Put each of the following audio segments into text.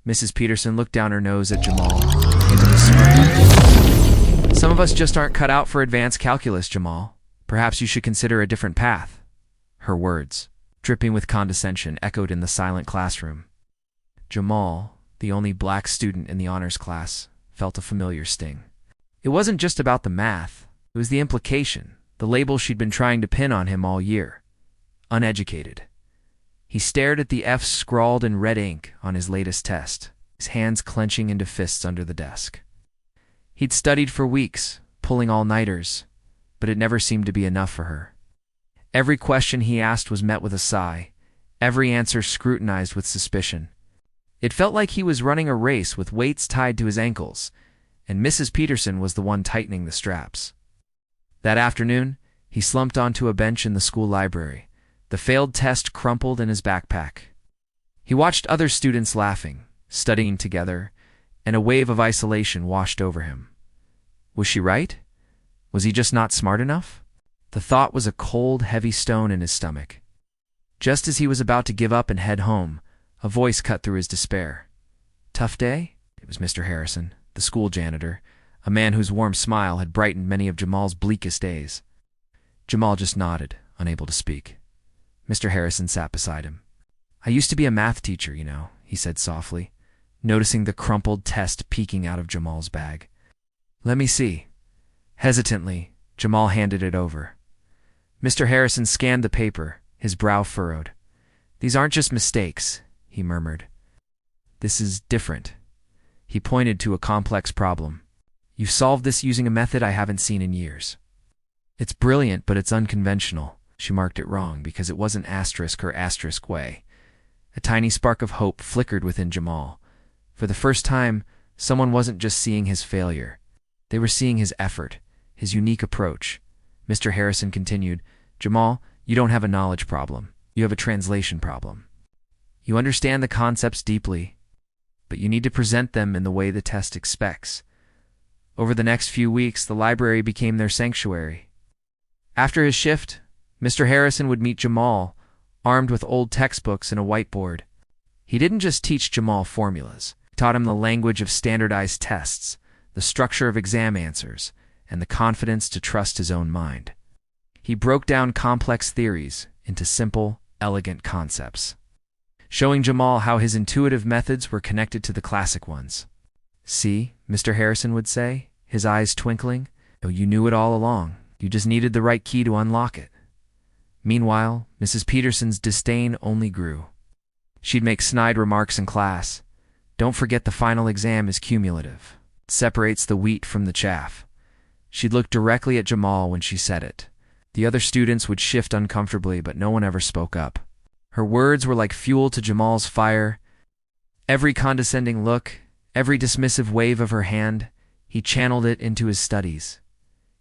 Mrs. Peterson looked down her nose at Jamal into the smirk. Some of us just aren't cut out for advanced calculus, Jamal. Perhaps you should consider a different path. Her words, dripping with condescension, echoed in the silent classroom. Jamal, the only black student in the honors class, felt a familiar sting. It wasn't just about the math. It was the implication, the label she'd been trying to pin on him all year. Uneducated. He stared at the F's scrawled in red ink on his latest test, his hands clenching into fists under the desk. He'd studied for weeks, pulling all-nighters, but it never seemed to be enough for her. Every question he asked was met with a sigh, every answer scrutinized with suspicion. It felt like he was running a race with weights tied to his ankles, and Mrs. Peterson was the one tightening the straps. That afternoon, he slumped onto a bench in the school library, the failed test crumpled in his backpack. He watched other students laughing, studying together, and a wave of isolation washed over him. Was she right? Was he just not smart enough? The thought was a cold, heavy stone in his stomach. Just as he was about to give up and head home, a voice cut through his despair. Tough day? It was Mr. Harrison, the school janitor, a man whose warm smile had brightened many of Jamal's bleakest days. Jamal just nodded, unable to speak. Mr. Harrison sat beside him. I used to be a math teacher, you know, he said softly, noticing the crumpled test peeking out of Jamal's bag. Let me see. Hesitantly, Jamal handed it over. Mr. Harrison scanned the paper, his brow furrowed. These aren't just mistakes, he murmured. This is different. He pointed to a complex problem. You've solved this using a method I haven't seen in years. It's brilliant, but it's unconventional. She marked it wrong because it wasn't asterisk or asterisk way. A tiny spark of hope flickered within Jamal. For the first time, someone wasn't just seeing his failure. They were seeing his effort, his unique approach. Mr. Harrison continued, Jamal, you don't have a knowledge problem. You have a translation problem. You understand the concepts deeply, but you need to present them in the way the test expects. Over the next few weeks, the library became their sanctuary. After his shift, Mr. Harrison would meet Jamal, armed with old textbooks and a whiteboard. He didn't just teach Jamal formulas. He taught him the language of standardized tests, the structure of exam answers, and the confidence to trust his own mind. He broke down complex theories into simple, elegant concepts, showing Jamal how his intuitive methods were connected to the classic ones. See, Mr. Harrison would say, his eyes twinkling, oh, you knew it all along. You just needed the right key to unlock it. Meanwhile, Mrs. Peterson's disdain only grew. She'd make snide remarks in class. Don't forget the final exam is cumulative. It separates the wheat from the chaff. She'd look directly at Jamal when she said it. The other students would shift uncomfortably, but no one ever spoke up. Her words were like fuel to Jamal's fire. Every condescending look, every dismissive wave of her hand, he channeled it into his studies.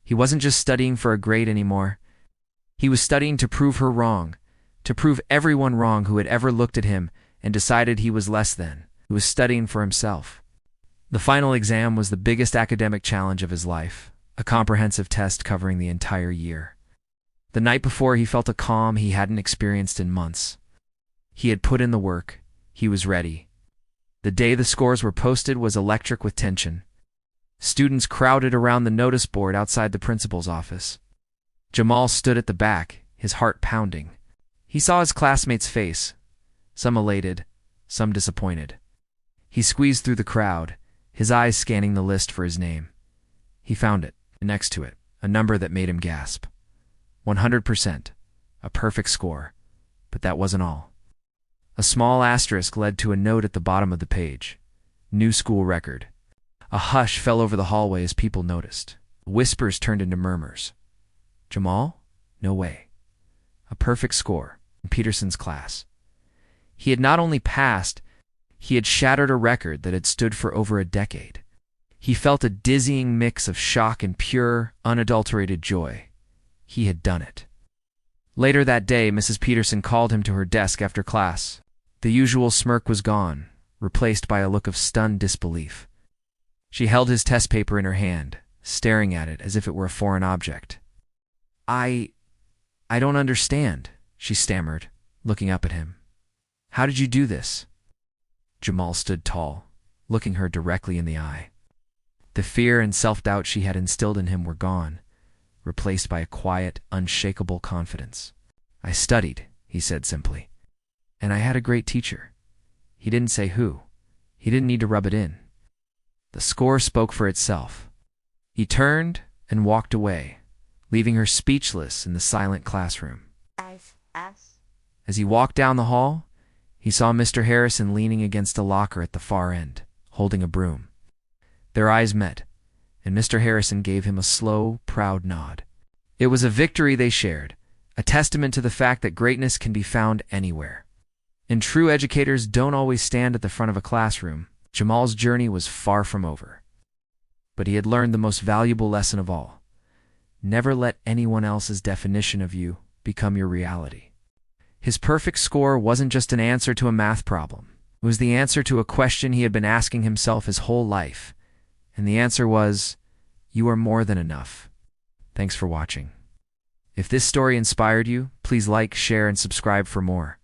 He wasn't just studying for a grade anymore. He was studying to prove her wrong, to prove everyone wrong who had ever looked at him and decided he was less than. He was studying for himself. The final exam was the biggest academic challenge of his life, a comprehensive test covering the entire year. The night before, he felt a calm he hadn't experienced in months. He had put in the work. He was ready. The day the scores were posted was electric with tension. Students crowded around the notice board outside the principal's office. Jamal stood at the back, his heart pounding. He saw his classmates' face, some elated, some disappointed. He squeezed through the crowd, his eyes scanning the list for his name. He found it, and next to it, a number that made him gasp. 100%, a perfect score. But that wasn't all. A small asterisk led to a note at the bottom of the page. New school record. A hush fell over the hallway as people noticed. Whispers turned into murmurs. Jamal? No way. A perfect score in Peterson's class. He had not only passed, he had shattered a record that had stood for over a decade. He felt a dizzying mix of shock and pure, unadulterated joy. He had done it. Later that day, Mrs. Peterson called him to her desk after class. The usual smirk was gone, replaced by a look of stunned disbelief. She held his test paper in her hand, staring at it as if it were a foreign object. I don't understand, she stammered, looking up at him. How did you do this? Jamal stood tall, looking her directly in the eye. The fear and self-doubt she had instilled in him were gone, replaced by a quiet, unshakable confidence. "I studied," he said simply. "And I had a great teacher." He didn't say who. He didn't need to rub it in. The score spoke for itself. He turned and walked away, leaving her speechless in the silent classroom. As he walked down the hall, he saw Mr. Harrison leaning against a locker at the far end, holding a broom. Their eyes met, and Mr. Harrison gave him a slow, proud nod. It was a victory they shared, a testament to the fact that greatness can be found anywhere. And true educators don't always stand at the front of a classroom. Jamal's journey was far from over. But he had learned the most valuable lesson of all. Never let anyone else's definition of you become your reality. His perfect score wasn't just an answer to a math problem. It was the answer to a question he had been asking himself his whole life. And the answer was, you are more than enough. Thanks for watching. If this story inspired you, please like, share, and subscribe for more.